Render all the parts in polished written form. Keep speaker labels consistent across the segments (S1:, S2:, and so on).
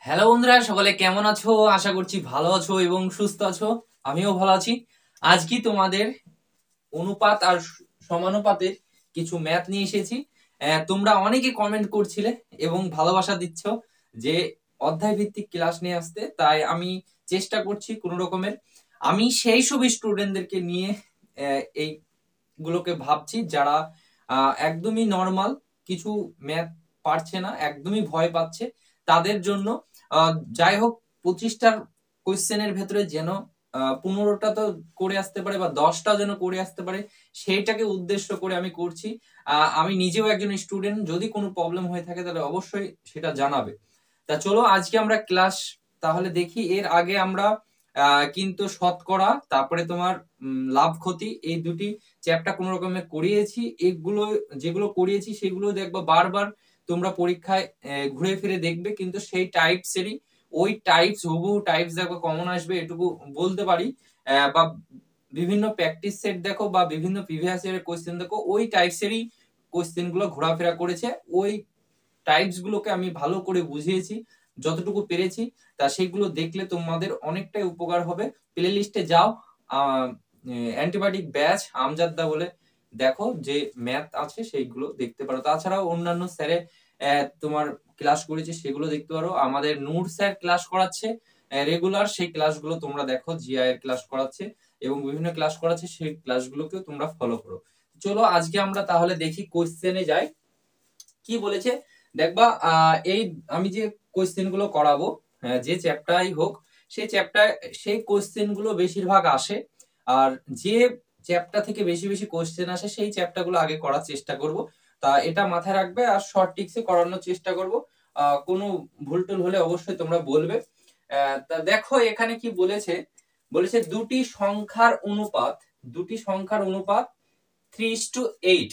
S1: Hello বন্ধুরা, সকলে কেমন আছো? আশা করছি ভালো আছো এবং সুস্থ আছো। আমিও ভালো আছি। আজকে তোমাদের অনুপাত আর সমানুপাতের কিছু ম্যাথ নিয়ে এসেছি। তোমরা অনেকে কমেন্ট করছিলে এবং ভালোবাসা দিচ্ছ যে অধ্যায় ভিত্তিক ক্লাস নিয়ে আসতে, তাই আমি চেষ্টা করছি কোন রকমের। আমি সেই সব স্টুডেন্টদেরকে নিয়ে এইগুলোকে ভাবছি যারা একদমই নর্মাল, কিছু ম্যাথ পারছে না, একদমই ভয় পাচ্ছে তাদের জন্য। যাই হোক, 25টার কোয়েশ্চেনের ভেতরে যেন 15টা তো করে আসতে পারে বা 10টা যেন করে আসতে পারে, সেইটাকে উদ্দেশ্য করে আমি করছি। আমি নিজেও একজন স্টুডেন্ট, যদি কোনো প্রবলেম হয়ে থাকে তাহলে অবশ্যই সেটা জানাবে। তা চলো আজকে আমরা ক্লাস তাহলে দেখি। এর আগে আমরা কিন্তু শতকরা, তারপরে তোমার লাভ ক্ষতি, এই দুটি চ্যাপ্টার কোন রকমে করিয়েছি। এগুলো যেগুলো করিয়েছি সেগুলো দেখবা বারবার তোমরা পরীক্ষায় ঘুরে ফিরে দেখবে, কিন্তু সেই টাইপসেরই ওই টাইপস, হুবহু টাইপস দেখো কমন আসবে এটুকু বলতে পারি। বা বিভিন্ন প্র্যাকটিস সেট দেখো বা বিভিন্ন প্রিভিয়াস ইয়ারের কোশ্চেন দেখো, ওই টাইপসেরই কোশ্চেন গুলো ঘোরাফেরা করেছে। ওই টাইপস গুলোকে আমি ভালো করে বুঝিয়েছি যতটুকু পেরেছি। তা সেগুলো দেখলে তোমাদের অনেকটাই উপকার হবে। প্লে লিস্টে যাও, অ্যান্টিবায়োটিক ব্যাচ আমজাদদা বলে দেখো, যে ম্যাথ আছে সেইগুলো দেখতে পারো। তাছাড়াও অন্যান্য স্যারে তোমার ক্লাস করেছে সেগুলো দেখতে পারো। আমাদের নূর স্যার ক্লাস করাচ্ছে রেগুলার, সেই ক্লাসগুলো তোমরা দেখো। জিআই এর ক্লাস করাচ্ছে এবং বিভিন্ন ক্লাস করাচ্ছে, সেই ক্লাসগুলোকেও তোমরা ফলো করো। চলো আজকে আমরা তাহলে দেখি, কোশ্চেনে যাই। কি বলেছে দেখবা। এই আমি যে কোশ্চেন গুলো করাবো, যে চ্যাপ্টারই হোক, সেই চ্যাপ্টার, সেই কোশ্চেন গুলো বেশিরভাগ আসে। আর যে চ্যাপ্টার থেকে বেশি বেশি কোশ্চেন আসে সেই চ্যাপ্টার গুলো আগে করার চেষ্টা করব। তা এটা মাথায় রাখবে আর শর্ট টিক্সে করানোর চেষ্টা করব। কোনো ভুল টুল হলে অবশ্যই তোমরা বলবে। তা দেখো এখানে কি বলেছে। বলেছে দুটি সংখ্যার অনুপাত 3:8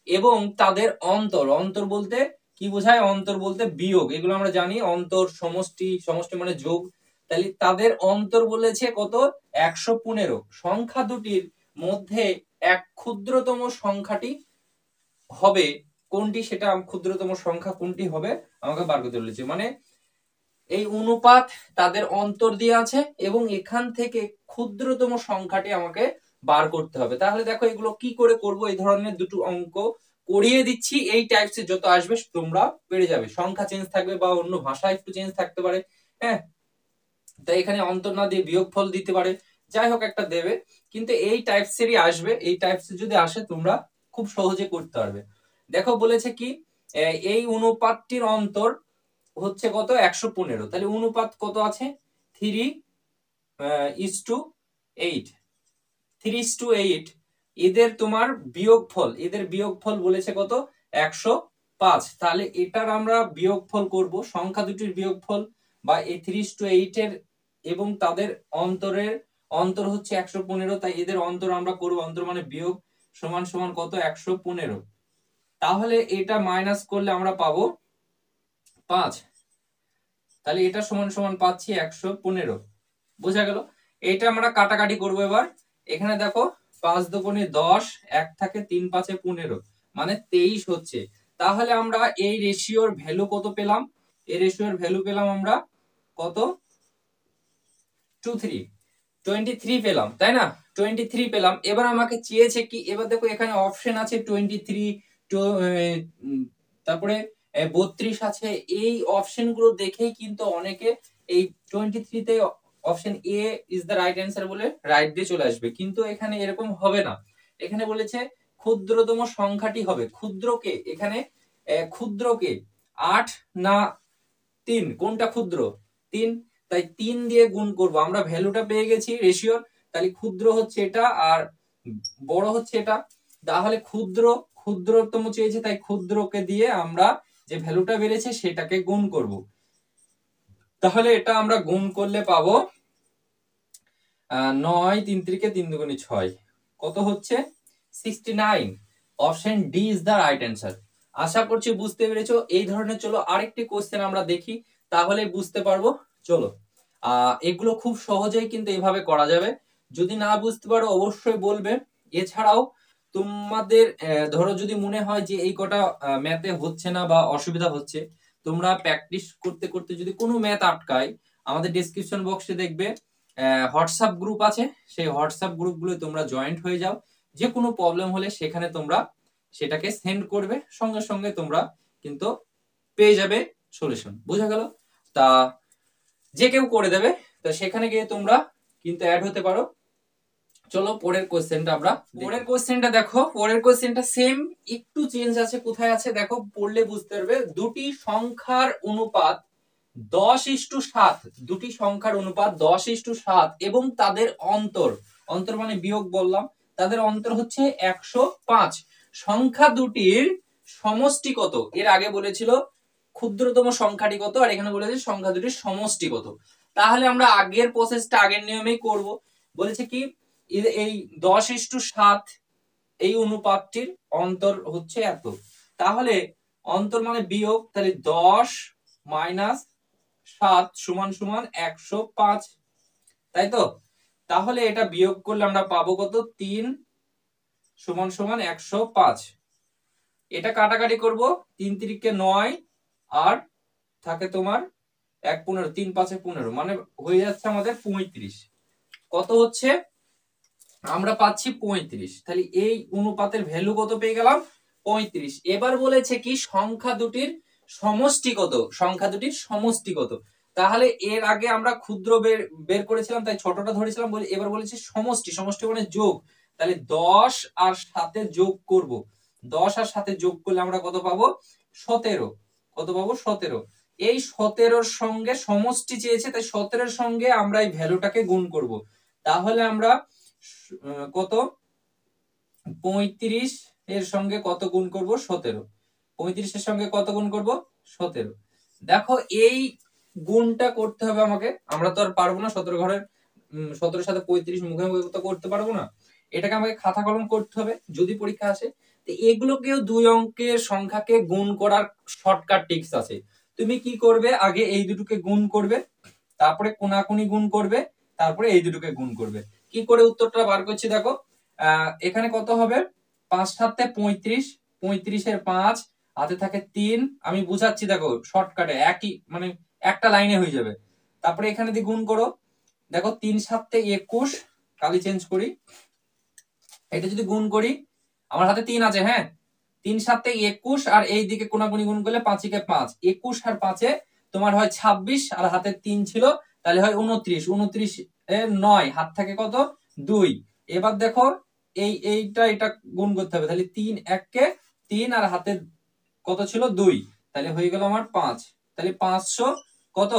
S1: এবং তাদের অন্তর। অন্তর বলতে কি বোঝায়? অন্তর বলতে বিয়োগ, এগুলো আমরা জানি। অন্তর সমষ্টি, সমষ্টি মানে যোগ। তাহলে তাদের অন্তর বলেছে কত? 115। সংখ্যা দুটির মধ্যে এক ক্ষুদ্রতম সংখ্যাটি হবে কোনটি? সেটা ক্ষুদ্রতম সংখ্যা কোনটি হবে আমাকে বার করতে বলেছে। মানে এই অনুপাত, তাদের অন্তর দিয়ে আছে এবং এখান থেকে ক্ষুদ্রতম সংখ্যাটি আমাকে বার করতে হবে। তাহলে দেখো এগুলো কি করে করব। এই ধরনের দুটো অঙ্ক করিয়ে দিচ্ছি, এই টাইপসের যত আসবে তোমরা পেরে যাবে। সংখ্যা চেঞ্জ থাকবে বা অন্য ভাষা একটু চেঞ্জ থাকতে পারে। হ্যাঁ, তাই এখানে অন্তর না দিয়ে বিয়োগফল দিতে পারে, যাই হোক একটা দেবে। কিন্তু এই টাইপসেরই আসবে। এই টাইপসের যদি আসে তোমরা খুব সহজে করতে পারবে। দেখো বলেছে কি, এই অনুপাতটির অন্তর হচ্ছে কত? 115। তাহলে অনুপাত কত আছে? 3:8। 3:8 এদের তোমার বিয়োগফল, এদের বিয়োগফল বলেছে কত? 105। তাহলে এটার আমরা বিয়োগফল করব, সংখ্যা দুটির বিয়োগফল বা এই 3:8 এর এবং তাদের অন্তরের অন্তর হচ্ছে 115। তাই এদের অন্তর আমরা করব, অন্তর মানে বিয়োগ, সমান সমান কত? 115। তাহলে এটা মাইনাস করলে আমরা পাবো 5। তাহলে এটা সমান সমান পাচ্ছি 115। বোঝা গেল? এটা আমরা কাটাকাটি করবো এবার। এখানে দেখো 5 দুগুণে 10, 1 থাকে 3 5 15, মানে 23 হচ্ছে। তাহলে আমরা এই রেশিওর ভ্যালু কত পেলাম? এই রেশিওর ভ্যালু পেলাম আমরা কত? 23 পেলাম, তাই না? 23 পেলাম। এবার আমাকে চেয়েছে কি, এবার দেখো এখানে অপশন আছে 23, তারপরে 32 আছে। এই অপশন গুলো দেখেই কিন্তু অনেকে এই 23 তে option A is the right answer বলে রাইট দিয়ে চলে আসবে, কিন্তু এখানে এরকম হবে না। এখানে বলেছে ক্ষুদ্রতম সংখ্যাটি হবে। ক্ষুদ্রকে এখানে ক্ষুদ্রকে 8 না 3, কোনটা ক্ষুদ্র? 3। তাই 3 দিয়ে গুণ করব। আমরা ভ্যালুটা পেয়ে গেছি রেশিওর। তাহলে ক্ষুদ্র হচ্ছে এটা আর বড় হচ্ছে এটা। তাহলে ক্ষুদ্রতম চেয়েছে, তাই ক্ষুদ্রকে দিয়ে আমরা যে ভ্যালুটা বেড়েছে সেটাকে গুণ করব। তাহলে এটা আমরা গুণ করলে পাবো 9 3 3 3 2 6, কত হচ্ছে? 69। Option D is the right answer. আশা করছি বুঝতে পেরেছো। এই ধরনের চলো আরেকটি কোশ্চেন আমরা দেখি, তাহলে বুঝতে পারবো। চলো এগুলো খুব সহজেই কিন্তু এভাবে করা যাবে। যদি না বুঝতে পারো অবশ্যই বলবে। এছাড়াও তোমাদের ধরো যদি মনে হয় যে এই কটা ম্যাথে হচ্ছে না বা অসুবিধা হচ্ছে, তোমরা প্র্যাকটিস করতে করতে যদি কোনো ম্যাথ আটকায়, আমাদের ডেসক্রিপশন বক্সে দেখবে হোয়াটসঅ্যাপ গ্রুপ আছে, সেই হোয়াটসঅ্যাপ গ্রুপগুলো তোমরা জয়েন্ট হয়ে যাও। যে কোনো প্রবলেম হলে সেখানে তোমরা সেটাকে সেন্ড করবে, সঙ্গে সঙ্গে তোমরা কিন্তু পেয়ে যাবে সলিউশন। বোঝা গেল? তা যে কেউ করে দেবে, তো সেখানে গিয়ে তোমরা কিন্তু অ্যাড হতে পারো। চলো পরের কোশ্চেনটা আমরা, পরের কোশ্চেনটা দেখো, পরের কোশ্চেনটা সেম, একটু চেঞ্জ আছে। কোথায় আছে দেখো, পড়লে বুঝতে পারবে। দুটি সংখ্যার অনুপাত 10:7, দুটি সংখ্যার অনুপাত 10:7 এবং তাদের অন্তর, অন্তর মানে বিয়োগ বললাম, তাদের অন্তর হচ্ছে 105। সংখ্যা দুটির সমষ্টি কত? এর আগে বলেছিল ক্ষুদ্রতম সংখ্যাটি কত, আর এখানে বলেছে সংখ্যা দুটির সমষ্টি কত। তাহলে আমরা আগের প্রসেসটা আগের নিয়মেই করব। বলেছে কি, এই 10:7 এই অনুপাতটির অন্তর হচ্ছে এত। তাহলে অন্তর মানে বিয়োগ, তাহলে 10 - 7 = 105, তাই তো? তাহলে এটা বিয়োগ করলে আমরা পাবো কত? 3 = 105। এটা কাটাকাটি করব, 3 × 3 = 9, আর থাকে তোমার 1 15, 3 5 = 15, মানে হয়ে যাচ্ছে আমাদের 35। কত হচ্ছে? আমরা পাচ্ছি 35। তাহলে এই অনুপাতের ভ্যালু কত পেয়ে গেলাম? 35। এবার বলেছে কি, সংখ্যা দুটির সমষ্টি কত? সংখ্যা দুটির সমষ্টি কত? তাহলে এর আগে আমরা ক্ষুদ্র বের করেছিলাম, তাই ছোটটা ধরেছিলাম। এবার বলেছে সমষ্টি, সমষ্টি মানে যোগ। তাহলে 10 আর 7 যোগ করব। 10 আর 7 যোগ করলে আমরা কত পাবো? 17। কত পাবো? 17। এই 17-র সঙ্গে সমষ্টি চেয়েছে, তাই 17-এর সঙ্গে আমরা এই ভ্যালুটাকে গুণ করব। তাহলে আমরা কত? 35 এর সঙ্গে কত গুণ করব? 17। 35 এর সঙ্গে কত গুণ করব? 17। দেখো এই গুণটা করতে হবে আমাকে, আমরা তো আর পারবো না 17 ঘরের 17-এর সাথে 35 মুখে মুখে তো করতে পারবো না। এটাকে আমাকে খাতা কলম করতে হবে যদি পরীক্ষা আসে। তো এগুলোকেও দুই অঙ্কের সংখ্যাকে গুণ করার শর্টকাট টিপস আছে। তুমি কি করবে? আগে এই দুটোকে গুণ করবে, তারপরে কোনাকুনি গুণ করবে, তারপরে এই দুটোকে গুণ করবে। কি করে উত্তরটা বার করছি দেখো। এখানে কত হবে? 5 × 7 = 35, 35-এর 5, হাতে থাকে 3। আমি বুঝাচ্ছি দেখো শর্টকাটে, একই মানে একটা লাইনে হয়ে যাবে। তারপরে এখানে দিয়ে গুণ করো, দেখো 3 × 7 = 21, কালি চেঞ্জ করি। এটা যদি গুণ করি, আমার হাতে 3 আছে, হ্যাঁ, 3 × 7 = 21, আর এই দিকে কোনাকুনি গুণ করলে 5 × 5, 21 আর 5-এ তোমার হয় 26, আর হাতে 3 ছিল, তাহলে হয় 29। 29 এর 9, হাত থাকে কত? 2। এবার দেখো এটা গুণ করতে হবে, তাহলে 3 1 কে 3, আর হাতে কত ছিল? 2, তাহলে হয়ে গেল আমার 5। তাহলে 500 কত?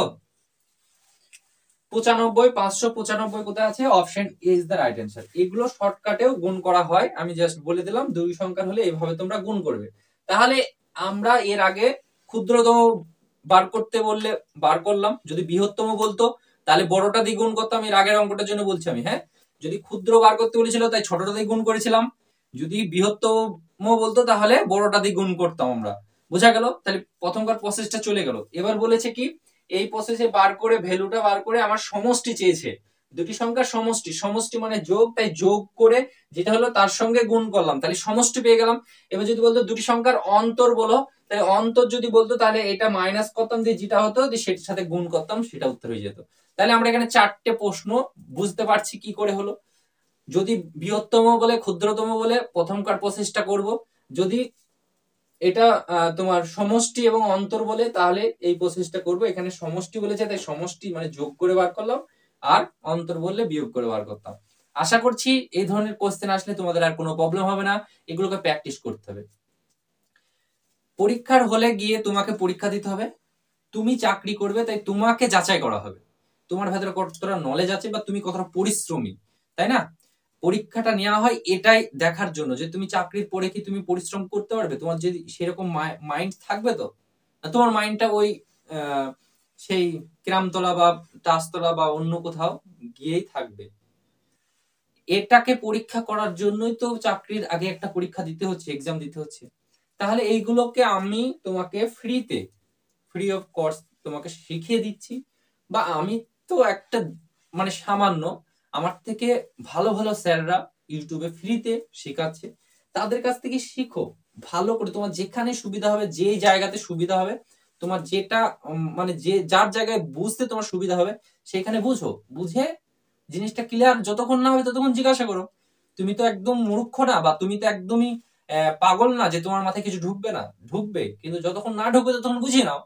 S1: 95। 595 কোথায় আছে? Option A is the right answer. এগুলো শর্টকাটেও গুণ করা হয়, আমি জাস্ট বলে দিলাম। দুই সংখ্যার হলে এইভাবে তোমরা গুণ করবে। তাহলে আমরা এর আগে ক্ষুদ্রতম বার করতে বললে বার করলাম, যদি বৃহত্তম বলতো তাহলে বড়টা দিয়ে গুণ করতাম। এর আগের অঙ্কটার জন্য বলছি আমি, হ্যাঁ। যদি ক্ষুদ্র বার করতে বলেছিল তাই ছোটটা দিয়ে গুণ করেছিলাম, যদি বৃহত্তম বলতো তাহলে বড়টা দিয়ে গুণ করতাম আমরা। বোঝা গেল? তাহলে প্রথমকার প্রসেসটা চলে গেল। এবার বলেছে কি, এই প্রসেসে বার করে ভ্যালুটা বার করে আমার সমষ্টি চেয়েছে, দুটি সংখ্যার সমষ্টি। সমষ্টি মানে যোগ, তাই যোগ করে যেটা হলো তার সঙ্গে গুণ করলাম, তাহলে সমষ্টি পেয়ে গেলাম। এবার যদি বলতো দুটি সংখ্যার অন্তর বলো, তাহলে অন্তর যদি বলতো তাহলে এটা মাইনাস করতাম, দিয়ে যেটা হতো সেটার সাথে গুণ করতাম, সেটা উত্তর হয়ে যেত। তাহলে আমরা এখানে 4টে প্রশ্ন বুঝতে পারছি কি করে হলো। যদি বৃহত্তম বলে, ক্ষুদ্রতম বলে, প্রথমকার প্রসেসটা করব। যদি এটা তোমার সমষ্টি এবং অন্তর বলে, তাহলে এই প্রসেসটা করব। এখানে সমষ্টি বলেছে, তাই সমষ্টি মানে যোগ করে বার করলাম, আর অন্তর বললে বিয়োগ করে বার করতাম। আশা করছি এই ধরনের কোশ্চেন আসলে তোমাদের আর কোনো প্রবলেম হবে না। এগুলোকে প্র্যাকটিস করতে হবে। পরীক্ষার হলে গিয়ে তোমাকে পরীক্ষা দিতে হবে, তুমি চাকরি করবে, তাই তোমাকে যাচাই করা হবে তোমার ভেতরে কতটা নলেজ আছে বা তুমি কতটা পরিশ্রমী, তাই না? পরীক্ষাটা নেওয়া হয় এটাই দেখার জন্য যে তুমি চাকরির পরে কি তুমি পরিশ্রম করতে পারবে, তোমার যদি সেরকম মাইন্ড থাকবে, তো তোমার মাইন্ডটা ওই সেই ক্রামতলা বা টাসতলা বা অন্য কোথাও গিয়েই থাকবে। এটাকে পরীক্ষা করার জন্যই তো চাকরির আগে একটা পরীক্ষা দিতে হচ্ছে, এক্সাম দিতে হচ্ছে। তাহলে এইগুলোকে আমি তোমাকে ফ্রি অফ কস্ট তোমাকে শিখিয়ে দিচ্ছি, বা আমি তো একটা মানে সামান্য, আমার থেকে ভালো ভালো স্যাররা ইউটিউবে ফ্রিতে শেখাচ্ছে, তাদের কাছ থেকে শিখো ভালো করে। তোমার যেখানে সুবিধা হবে, যে জায়গাতে সুবিধা হবে তোমার যেটা মানে যে যার জায়গায় বুঝতে তোমার সুবিধা হবে সেখানে বুঝো, বুঝে জিনিসটা ক্লিয়ার যতক্ষণ না হবে ততক্ষণ জিজ্ঞাসা করো। তুমি তো একদম মূর্খ না, বা তুমি তো একদমই পাগল না যে তোমার মাথায় কিছু ঢুকবে না, ঢুকবে, কিন্তু যতক্ষণ না ঢুকবে ততক্ষণ বুঝিয়ে নাও।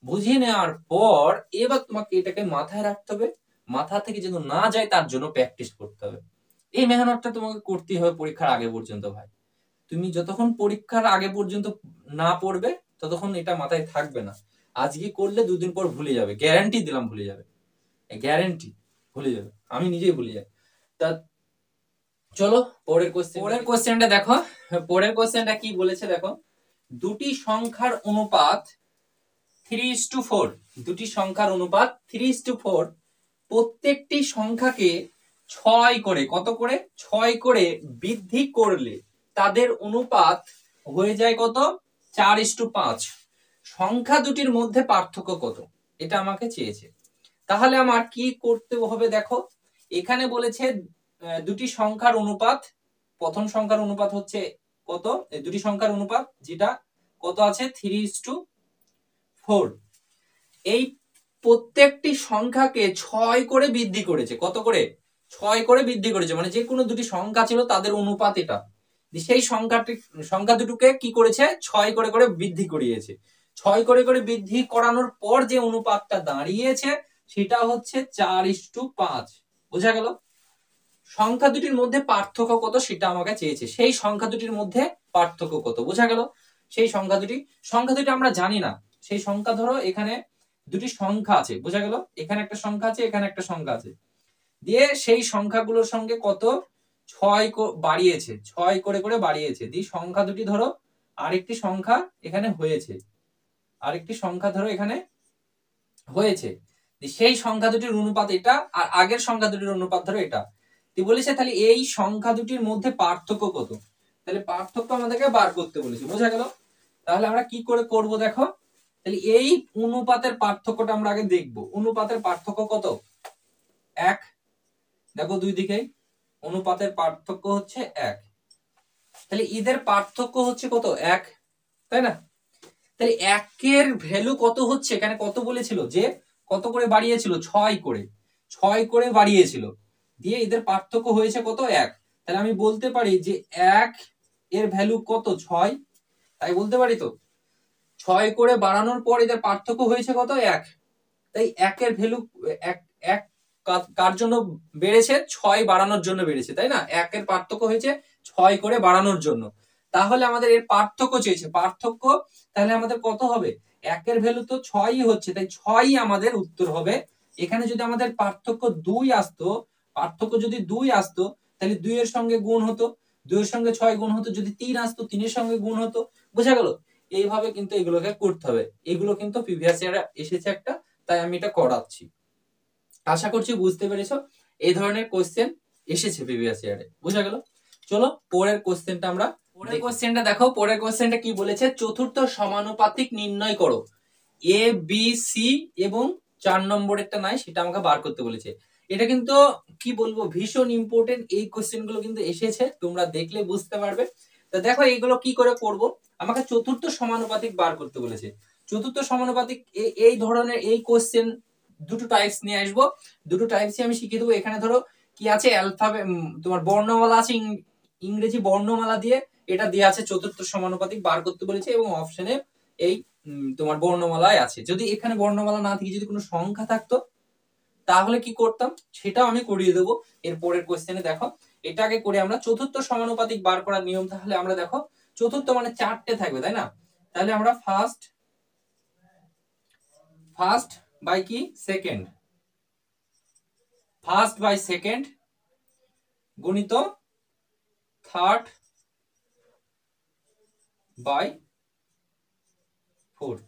S1: বুঝিয়ে নেওয়ার পর এবার তোমাকে এটাকে মাথায় রাখতে হবে, মাথা থেকে যেন না যায় তার জন্য প্র্যাকটিস করতে হবে। এই মেহনতটা তোমাকে করতেই হবে পরীক্ষার আগে পর্যন্ত ভাই। তুমি যতক্ষণ পরীক্ষার আগে পর্যন্ত না পড়বে ততক্ষণ এটা মাথায় থাকবে না। আজকে করলে দুদিন পর ভুলে যাবে, গ্যারান্টি দিলাম ভুলে যাবে, গ্যারান্টি ভুলে যাবে, আমি নিজেই ভুলে যাই। তা চলো পরের কোশ্চেনটা দেখো। পরের কোশ্চেনটা কি বলেছে দেখো, দুটি সংখ্যার অনুপাত 3:4, দুটি সংখ্যার অনুপাত 3:4, প্রত্যেকটি সংখ্যাকে 6 করে, কত করে, 6 করে বৃদ্ধি করলে তাদের অনুপাত হয়ে যায় কত, 4:5। সংখ্যা দুটির মধ্যে পার্থক্য কত, এটা আমাকে চেয়েছে। তাহলে আমার কি করতে হবে দেখো, এখানে বলেছে দুটি সংখ্যার অনুপাত, প্রথম সংখ্যার অনুপাত হচ্ছে কত, দুটি সংখ্যার অনুপাত যেটা কত আছে 3:4, এই প্রত্যেকটি সংখ্যাকে 6 করে বৃদ্ধি করেছে, কত করে, 6 করে বৃদ্ধি করেছে, মানে যে কোনো দুটি সংখ্যা ছিল তাদের অনুপাত এটা, সেই সংখ্যা দুটোকে কি করেছে 6 করে করে বৃদ্ধি করিয়েছে। 6 করে করে বৃদ্ধি করানোর পর যে অনুপাতটা দাঁড়িয়েছে সেটা হচ্ছে 4:5। বোঝা গেল? সংখ্যা দুটির মধ্যে পার্থক্য কত সেটা আমাকে চেয়েছে, সেই সংখ্যা দুটির মধ্যে পার্থক্য কত, বোঝা গেল? সেই সংখ্যা দুটি আমরা জানি না, সেই সংখ্যা ধরো এখানে দুটি সংখ্যা আছে, বোঝা গেল? এখানে একটা সংখ্যা আছে, এখানে একটা সংখ্যা আছে, দিয়ে সেই সংখ্যাগুলোর সঙ্গে কত 6 বাড়িয়েছে, 6 করে করে বাড়িয়েছে, দিয়ে সংখ্যা দুটি ধরো আরেকটি সংখ্যা এখানে হয়েছে, আরেকটি সংখ্যা ধরো এখানে হয়েছে, সেই সংখ্যা দুটির অনুপাত এটা, আর আগের সংখ্যা দুটির অনুপাত ধরো এটা। তুই বলেছে তাহলে এই সংখ্যা দুটির মধ্যে পার্থক্য কত, তাহলে পার্থক্য আমাদেরকে বার করতে বলেছে, বোঝা গেল? তাহলে আমরা কি করে করব দেখো, তাহলে এই অনুপাতের পার্থক্যটা আমরা আগে দেখব। অনুপাতের পার্থক্য কত, 1, দেখো দুই দিকে অনুপাতের পার্থক্য হচ্ছে 1, তাহলে এদের পার্থক্য হচ্ছে কত 1, তাই না? তাহলে 1 এর ভ্যালু কত হচ্ছে, এখানে কত বলেছিল যে কত করে বাড়িয়েছিল, 6 করে, 6 করে বাড়িয়েছিল, দিয়ে এদের পার্থক্য হয়েছে কত 1। তাহলে আমি বলতে পারি যে 1 এর ভ্যালু কত 6, তাই বলতে পারি তো 6 করে বাড়ানোর পর এদের পার্থক্য হয়েছে কত 1। তাই 1 এর ভ্যালু 1 কার জন্য বেড়েছে, 6 বাড়ানোর জন্য বেড়েছে, তাই না? 1 এর পার্থক্য হয়েছে 6 করে বাড়ানোর জন্য। তাহলে আমাদের এর পার্থক্য চেয়েছে, পার্থক্য তাহলে আমাদের কত হবে, 1 এর ভ্যালু তো 6ই হচ্ছে, তাই 6ই আমাদের উত্তর হবে। এখানে যদি আমাদের পার্থক্য 2 আসতো, পার্থক্য যদি 2 আসতো তাহলে 2 এর সঙ্গে গুণ হতো, 2 এর সঙ্গে 6 গুণ হতো, যদি 3 আসতো 3 এর সঙ্গে গুণ হতো, বোঝা গেল? এইভাবে কিন্তু এগুলোকে করতে হবে, এগুলো কিন্তু প্রিভিয়াস ইয়ারে এসেছে একটা, তাই আমি এটা করাচ্ছি। আশা করছি বুঝতে পেরেছো, এই ধরনের কোশ্চেন এসেছে প্রিভিয়াস ইয়ারে, বোঝা গেল? চলো পরের কোশ্চেনটা আমরা, পরের কোশ্চেনটা দেখো, পরের কোশ্চেনটা কি বলেছে, চতুর্থ সমানুপাতিক নির্ণয় করো, এ বি সি এবং 4 নম্বরেরটা নাই সেটা আমাকে বার করতে বলেছে। এটা কিন্তু কি বলবো ভীষণ ইম্পর্টেন্ট, এই কোশ্চেন গুলো কিন্তু এসেছে, তোমরা দেখলে বুঝতে পারবে। তো দেখো এইগুলো কি করে করব, আমাকে চতুর্থ সমানুপাতিক বার করতে বলেছে। চতুর্থ সমানুপাতিক এই ধরনের এই কোশ্চেন দুটো টাইপস নিয়ে আসবো, দুটো টাইপসই আমি শিখিয়ে দেবো। এখানে ধরো কি আছে, অ্যালফাবেট তোমার বর্ণমালা আছে, ইংরেজি বর্ণমালা দিয়ে এটা দেওয়া আছে, চতুর্থ সমানুপাতিক বার করতে বলেছে, এবং অপশনে এই তোমার বর্ণমালায় আছে। যদি এখানে বর্ণমালা না থেকে যদি কোনো সংখ্যা থাকতো তাহলে কি করতাম সেটাও আমি করিয়ে দেবো এর পরের কোশ্চেনে। দেখো এটা আগে করে আমরা চতুর্থ সমানুপাতিক বার করার নিয়ম, তাহলে আমরা দেখো চতুর্থ মানে 4টে থাকবে, তাই না? তাহলে আমরা ফার্স্ট বাই কি সেকেন্ড, ফার্স্ট বাই সেকেন্ড গুণিত থার্ড বাই ফোর্থ,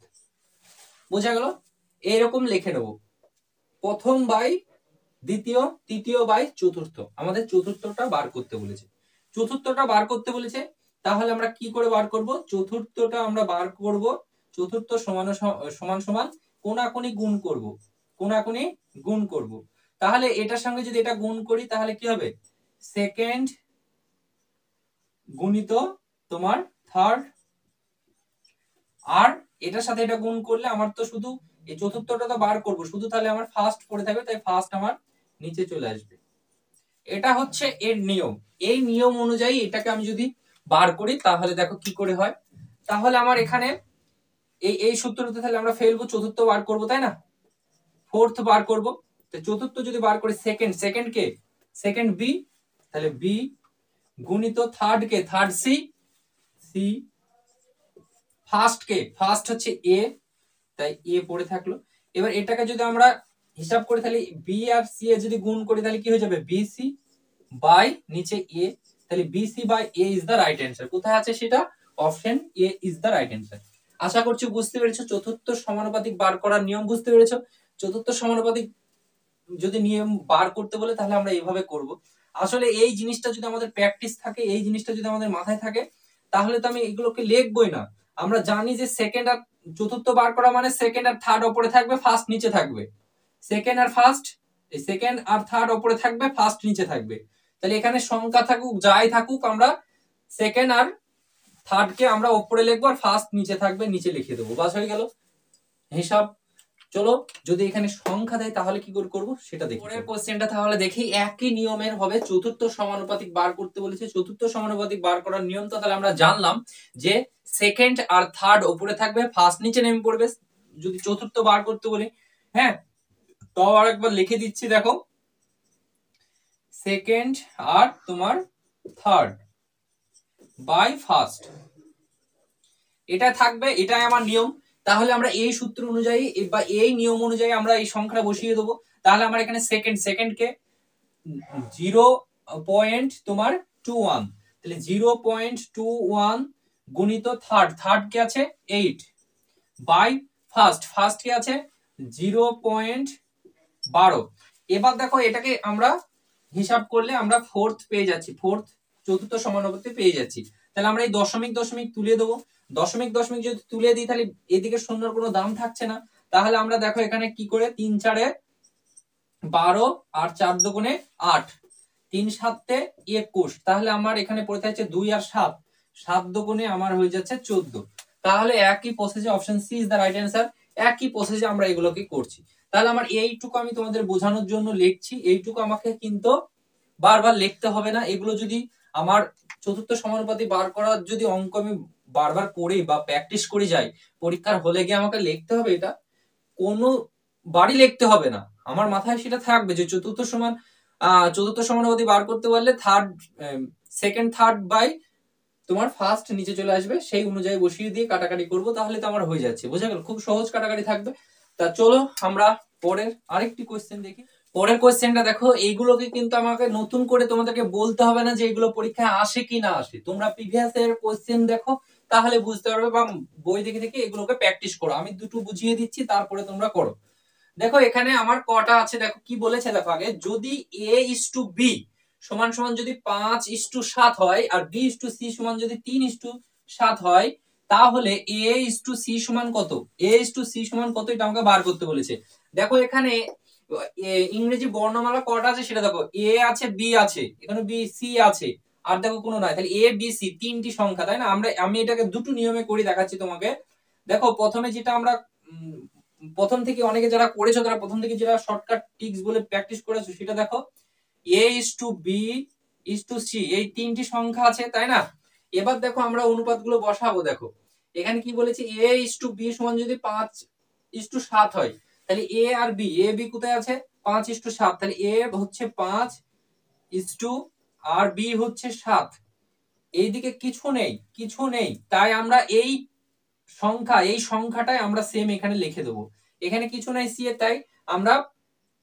S1: বোঝা গেল? এরকম লিখে নেব, প্রথম বাই দ্বিতীয়, তৃতীয় বাই চতুর্থ। আমাদের চতুর্থটা বার করতে বলেছে, চতুর্থটা বার করতে বলেছে, তাহলে আমরা কি করে বার করব, চতুর্থটা আমরা বার করব, চতুর্থ সমান সমান সমান কোনাকুনি গুণ করব, কোনাকুনি গুণ করব। তাহলে এটার সঙ্গে যদি এটা গুণ করি তাহলে কি হবে, সেকেন্ড গুণিত তোমার থার্ড, আর এটার সাথে এটা গুণ করলে আমার তো শুধু এই চতুর্থটা তো বার করব, শুধু তাহলে আমার ফার্স্ট পড়ে থাকবে, তাই ফার্স্ট আমার নিচে চলে আসবে। এটা হচ্ছে এর নিয়ম। এই নিয়ম অনুযায়ী এটাকে আমি যদি বার করি তাহলে দেখো কি করে হয়। তাহলে আমার এখানে এই সূত্রটা তাহলে আমরা ফেলবো, চতুর্থ বার করব, তাই না? ফোর্থ বার করব, তো চতুর্থ যদি বার করি সেকেন্ড কে সেকেন্ড বি, তাহলে বি গুণিত থার্ড কে থার্ড সি, সি ফার্স্ট কে ফার্স্ট হচ্ছে এ, তাই এ পড়ে থাকলো। এবার এটাকে যদি আমরা হিসাব করি তাহলে বি আর সি এ যদি গুণ করি তাহলে কি হয়ে যাবে, বিসি বাই নিচে এ, তাহলে BC by A is the right answer. কোথায় আছে সেটা, option A is the right answer. আশা করছি বুঝতে পেরেছো চতুর্থ সমানুপাতিক বার করার নিয়ম বুঝতে পেরেছো। চতুর্থ সমানুপাতিক যদি নিয়ম বার করতে বলে তাহলে আমরা এইভাবে করব। আসলে এই জিনিসটা যদি আমাদের প্র্যাকটিস থাকে, এই জিনিসটা যদি আমাদের মাথায় থাকে, তাহলে তো আমি এগুলোকে লিখবই না। আমরা জানি যে সেকেন্ড আর চতুর্থ বার করা মানে সেকেন্ড আর থার্ড উপরে থাকবে, ফার্স্ট নিচে থাকবে। সেকেন্ড আর ফার্স্ট, এই সেকেন্ড আর থার্ড উপরে থাকবে, ফার্স্ট নিচে থাকবে। তাহলে এখানে সংখ্যা থাকুক যাই থাকুক, আমরা সেকেন্ড আর থার্ড কে আমরা উপরে লিখবো আর ফার্স্ট নিচে থাকবে, নিচে লিখে দেবো, বাস হয়ে গেল হিসাব। চলো যদি এখানে সংখ্যা দেয় তাহলে কি করে করব সেটা দেখি। পরের কোশ্চেনটা তাহলে দেখি, একই নিয়মের হবে, চতুর্থ সমানুপাতিক বার করতে বলেছে। চতুর্থ সমানুপাতিক বার করার নিয়ম তো তাহলে আমরা জানলাম যে সেকেন্ড আর থার্ড উপরে থাকবে, ফার্স্ট নিচে নেমে পড়বে যদি চতুর্থ বার করতে বলি। হ্যাঁ, তো আরেকবার লিখে দিচ্ছি, দেখো সেকেন্ড আর তোমার থার্ড বাই ফার্স্ট, এটা থাকবে, এটাই আমার নিয়ম। তাহলে আমরা এই সূত্র অনুযায়ী বা এই নিয়ম অনুযায়ী আমরা এই সংখ্যাটা বসিয়ে দেবো। তাহলে আমার এখানে সেকেন্ড কে 0.21, তাহলে 0.21 গুণিত থার্ড কে আছে 8 বাই ফার্স্ট কে আছে 0.12। এবার দেখো এটাকে আমরা হিসাব করলে আমরা ফোর্থ পেয়ে যাচ্ছি, ফোর্থ চতুর্থ সমানুপাতিক পেয়ে যাচ্ছি। তাহলে আমরা এই দশমিক তুলে দেবো। দশমিক যদি তুলে দিই তাহলে এদিকে শূন্যর কোনো দাম থাকছে না। তাহলে আমরা দেখো এখানে কি করে, 3 4 12 আর 4 2 8, 3 7 21, তাহলে আমার এখানে পড়ে থাকছে 2 আর 7, 7 2 আমার হয়ে যাচ্ছে 14। তাহলে একই প্রসেসে option C is the right answer. একই প্রসেসে আমরা এগুলোকে করছি। তাহলে আমার এইটুকু আমি তোমাদের বোঝানোর জন্য লিখছি, এইটুকু আমাকে কিন্তু বারবার লিখতে হবে না। এগুলো যদি আমার চতুর্থ সমানুপাতিক বার করার যদি অঙ্ক আমি বারবার করি বা প্র্যাকটিস করে যাই, পরীক্ষার হলে গিয়ে আমাকে লিখতে হবে, এটা কোনো বারই লিখতে হবে না, আমার মাথায় সেটা থাকবে যে চতুর্থ সমানুপাতিক বার করতে পারলে সেকেন্ড থার্ড বাই তোমার ফার্স্ট নিচে চলে আসবে, সেই অনুযায়ী বসিয়ে দিয়ে কাটাকাটি করব, তাহলে তো আমার হয়ে যাচ্ছে। বোঝা গেল, খুব সহজ কাটাকাটি থাকবে। তা চলো আমরা পরের আরেকটি কোশ্চেন দেখি। পরের কোশ্চেনটা দেখো, এইগুলোকে কিন্তু আমাকে নতুন করে তোমাদেরকে বলতে হবে না যে এগুলো পরীক্ষায় আসে কি না আসে, তোমরা প্রিভিয়াস এর কোশ্চেন দেখো তাহলে বুঝতে পারবে, বা বই দেখে দেখে এগুলোকে প্র্যাকটিস করো। আমি দুটো বুঝিয়ে দিচ্ছি, তারপরে তোমরা করো। দেখো এখানে আমার কটা আছে, দেখো কি বলেছে, দেখো আগে যদি a:b সমান সমান যদি 5:7 হয় আর b:c সমান যদি 3:7 হয়, তাহলে a:c সমান কত, a:c সমান কত, এটা আমাকে বার করতে বলেছে। দেখো এখানে ইংরেজি বর্ণমালা কটা আছে সেটা দেখো, a আছে, b আছে, এখানে b c আছে, আর দেখো কোনো নাই, তাহলে a b c তিনটি সংখ্যা, তাই না? আমি এটাকে দুটো নিয়মে করে দেখাচ্ছি তোমাকে। দেখো প্রথমে যেটা আমরা প্রথম থেকে অনেকে যারা করেছো তারা প্রথম থেকে যেটা শর্টকাট ট্রিক্স বলে প্র্যাকটিস করেছো সেটা দেখো, a:b:c এই তিনটি সংখ্যা আছে, তাই না? এবার দেখো আমরা অনুপাতগুলো বসাবো। দেখো এখানে কি বলেছে, a:b সমান যদি 5:7 হয়, তাহলে a R b, a b কোথায় আছে, 5:7, তাহলে a হচ্ছে 5 আর b হচ্ছে 7, এইদিকে কিছু নেই, তাই আমরা এই সংখ্যাটাই আমরা সেম এখানে লিখে দেবো। এখানে কিছু নাই সি এর, তাই আমরা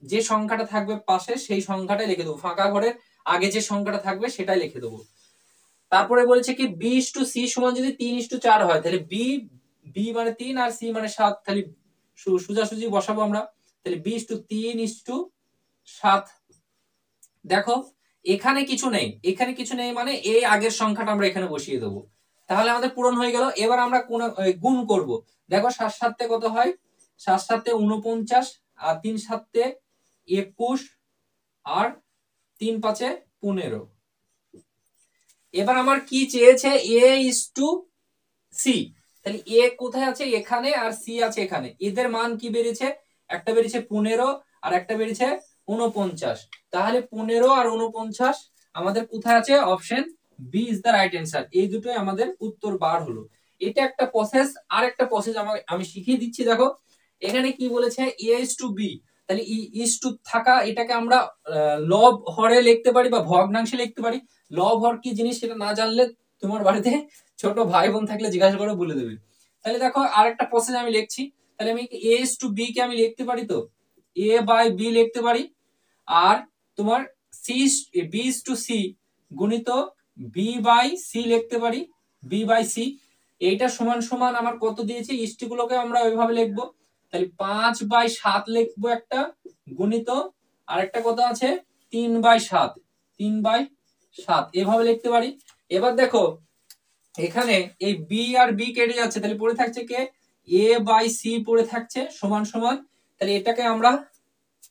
S1: যে সংখ্যাটা থাকবে পাশে সেই সংখ্যাটাই লিখে দেবো, ফাঁকা ঘরের আগে যে সংখ্যাটা থাকবে সেটাই লিখে দেবো। তারপরে বলছে কি b:c সমান যদি 3:4 হয়, তাহলে b মানে 3 আর c মানে 7, তাহলে সোজাসুজি বসাবো আমরা, তাহলে b:3:7। দেখো এখানে কিছু নেই মানে এই আগের সংখ্যাটা আমরা এখানে বসিয়ে দেবো, তাহলে আমাদের পূরণ হয়ে গেল। এবার আমরা গুণ করব। দেখো 7 7 কত হয়, 7 7 49, আর 3 7 21, আর 3 5 15। এবার আমার কি চেয়েছে, a:c, তাহলে এ কোথায় আছে এখানে, আর সি আছে এখানে, এদের মান কি বেরিয়েছে, একটা বেরিয়েছে 15 আর একটা বেরিয়েছে 49। তাহলে 15 আর 49 আমাদের কোথায় আছে, option B is the right answer. এই দুটোই আমাদের উত্তর বার হলো। এটা একটা প্রসেস। আর একটা প্রসেস আমি শিখিয়ে দিচ্ছি, দেখো এখানে কি বলেছে, এ ইজ টু বি, তাহলে ইজ টু থাকা এটাকে আমরা লব হরে লিখতে পারি বা ভগ্নাংশে লিখতে পারি। লব হর কি জিনিস সেটা না জানলে তোমার বাড়িতে ছোট ভাই বোন থাকলে জিজ্ঞাসা করে বলে দেবে। তাহলে দেখো আরেকটা প্রসেস আমি লিখছি, তাহলে আমি এ ইজ টু বি কে আমি লিখতে পারি, তো এ বাই বি লিখতে পারি, আর তোমার C B is to C গুণিত বি বাই সি লিখতে পারি, বি বাই সি। এইটা সমান সমান আমার কত দিয়েছে, ইষ্টিগুলোকে আমরা ওইভাবে লিখবো, তাহলে 5/7 লিখবো একটা, গুণিত আরেকটা কত আছে 3/7, 3/7 এভাবে লিখতে পারি। এবার দেখো এখানে এই বি আর বি কেটে যাচ্ছে, তাহলে পড়ে থাকছে কে, এ বাই সি পড়ে থাকছে সমান সমান, তাহলে এটাকে আমরা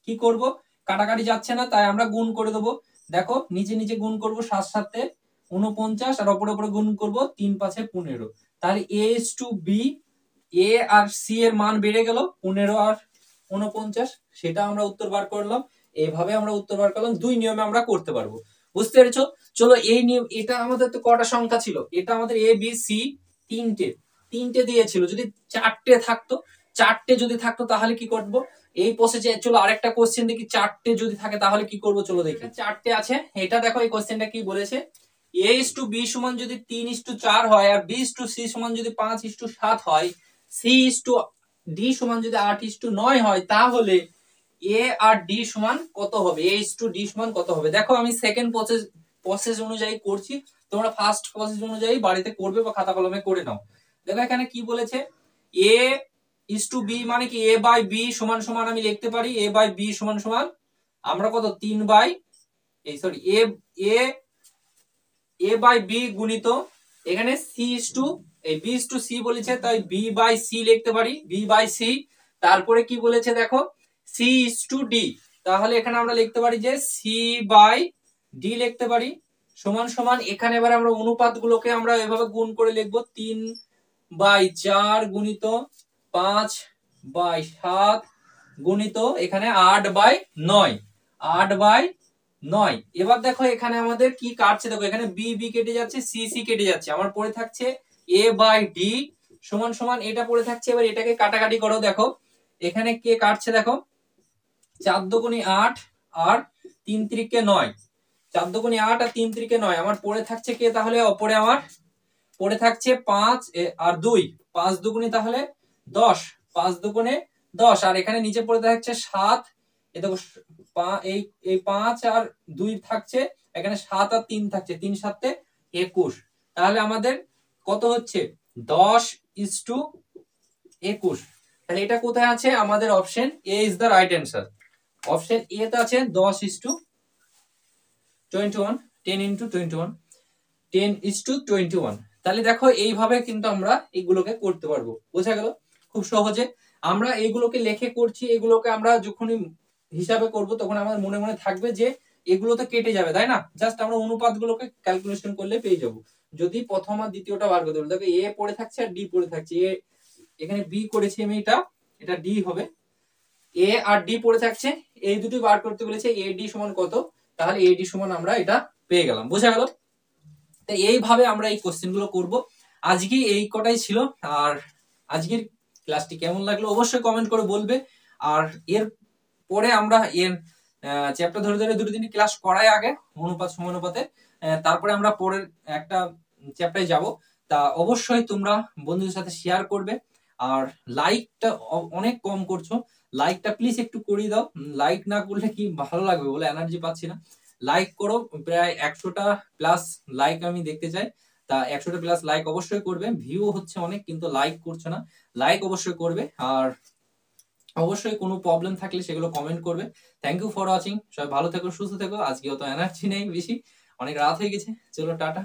S1: কি করব, কাটাকাটি যাচ্ছে না তাই আমরা গুণ করে দেবো। দেখো নিচে নিচে গুণ করব, 7 7 49 আর অপরে অপরে গুণ করব 3 5 15। তাহলে A is to B, A আর সি এর মান বেড়ে গেল 15 আর 49, সেটা আমরা উত্তর বার করলাম। এইভাবে আমরা উত্তর বার করলাম, দুই নিয়মে আমরা করতে পারবো। বুঝতে পেরেছো? চলো এই নিয়ম, এটা আমাদের তো কটা সংখ্যা ছিল, এটা আমাদের এ বি সি তিনটে দিয়েছিল, যদি চারটে থাকতো, যদি থাকতো তাহলে কি করব, এই প্রসেসে। চলো আরেকটা কোশ্চেন দেখি, চারটে যদি থাকে তাহলে কি করব, চলো দেখি। চারটে আছে, এটা দেখো এই কোশ্চেনটা কি বলেছে, এ ইজ টু বি সমান যদি 3:4 হয়, আর বি ইজ টু সি সমান যদি 5:7 হয়, সি ইজ টু ডি সমান যদি 8:9 হয়, তাহলে এ আর ডি সমান কত হবে, এ ইজ টু ডি সমান কত হবে। দেখো আমি সেকেন্ড প্রসেস অনুযায়ী করছি, তোমরা ফার্স্ট প্রসেস অনুযায়ী বাড়িতে করবে বা খাতা কলমে করে নাও। দেখো এখানে কি বলেছে, এ ইজ টু বি মানে কি, এ বাই বি সমান সমান আমি লিখতে পারি, এ বাই বি সমান সমান আমরা কত 3 বাই এ বাই বি গুণিত এখানে সি ইজ টু এই বি ইজ টু সি বলেছে, তাই বি বাই সি লিখতে পারি, বি বাই সি। তারপরে কি বলেছে দেখো, সি ইজ টু ডি, তাহলে এখানে আমরা লিখতে পারি যে সি বাই ডি লিখতে পারি, সমান সমান। এখানে এবার আমরা অনুপাত গুলোকে আমরা এভাবে গুণ করে লিখবো, 3/4 গুণিত 5/7 গুণিত এখানে 8/9, 8/9। এবার দেখো এখানে আমাদের কি কাটছে, দেখো এখানে বি বি কেটে যাচ্ছে, সি সি কেটে যাচ্ছে, আমার পড়ে থাকছে এ বাই ডি সমান সমান, এটা পড়ে থাকছে। এবার এটাকে কাটাকাটি করো, দেখো এখানে কে কাটছে, দেখো 4 দুগুণে 8 আর 3 3 9, 4 দুগুণে 8 আর 3 3 9, আমার পড়ে থাকছে কে, তাহলে অপরে আমার পড়ে থাকছে 5 আর 2, 5 দুগুণে তাহলে 10, 5 দুগুণে 10, আর এখানে নিচে পড়ে থাকছে 7। এই দেখো এই 5 আর 2 থাকছে, এখানে 7 আর 3 থাকছে, 3 7 21। তাহলে আমাদের কত হচ্ছে 10:21। তাহলে এটা কোথায় আছে, আমাদের option A is the right answer. Option A তে আছে 10:21, 10:21, 10:21। তাহলে দেখো এইভাবে কিন্তু আমরা এগুলোকে করতে পারবো, বোঝা গেল খুব সহজে। আমরা এগুলোকে লেখে করছি, এগুলোকে আমরা যখনই হিসাবে করব তখন আমাদের মনে মনে থাকবে যে এগুলো তো কেটে যাবে, তাই না, জাস্ট আমরা অনুপাত গুলোকে ক্যালকুলেশন করলে পেয়ে যাব। যদি প্রথম আর দ্বিতীয়টা বার করতে পারি, দেখো এ পড়ে থাকছে আর ডি পড়ে থাকছে, এ এখানে বি করেছি আমি, এটা ডি হবে, এ আর ডি পড়ে থাকছে, এই দুটি বার করতে বলেছে, এ ডি সমান কত, তাহলে এ ডি সমান আমরা এটা পেয়ে গেলাম, বোঝা গেল। তো এইভাবে আমরা এই কোশ্চেন গুলো করবো। আজকে এই কটাই ছিল। আর আজকের ক্লাসটি কেমন লাগলো অবশ্যই কমেন্ট করে বলবে। আর এর পরে আমরা এর চ্যাপ্টার ধরে ধরে দুটো তিনটি ক্লাস করাই আগে অনুপাত সমানুপাতে, তারপরে আমরা পরের একটা চ্যাপ্টারে যাব। তা অবশ্যই তোমরা বন্ধুদের সাথে শেয়ার করবে। আর লাইকটা অনেক কম করছো, লাইকটা প্লিজ একটু করিয়ে দাও, লাইক না করলে কি ভালো লাগবে বলে, এনার্জি পাচ্ছি না। লাইক করো, প্রায় 100টা প্লাস লাইক আমি দেখতে চাই। তা 100টা প্লাস লাইক অবশ্যই করবে, ভিউ হচ্ছে অনেক কিন্তু লাইক করছো না, লাইক অবশ্যই করবে। আর অবশ্যই কোনো প্রবলেম থাকলে সেগুলো কমেন্ট করবে। থ্যাংক ইউ ফর ওয়াচিং, সবাই ভালো থেকো, সুস্থ থেকো। আজকে অত এনার্জি নেই বেশি, অনেক রাত হয়ে গেছে, চলো টাটা।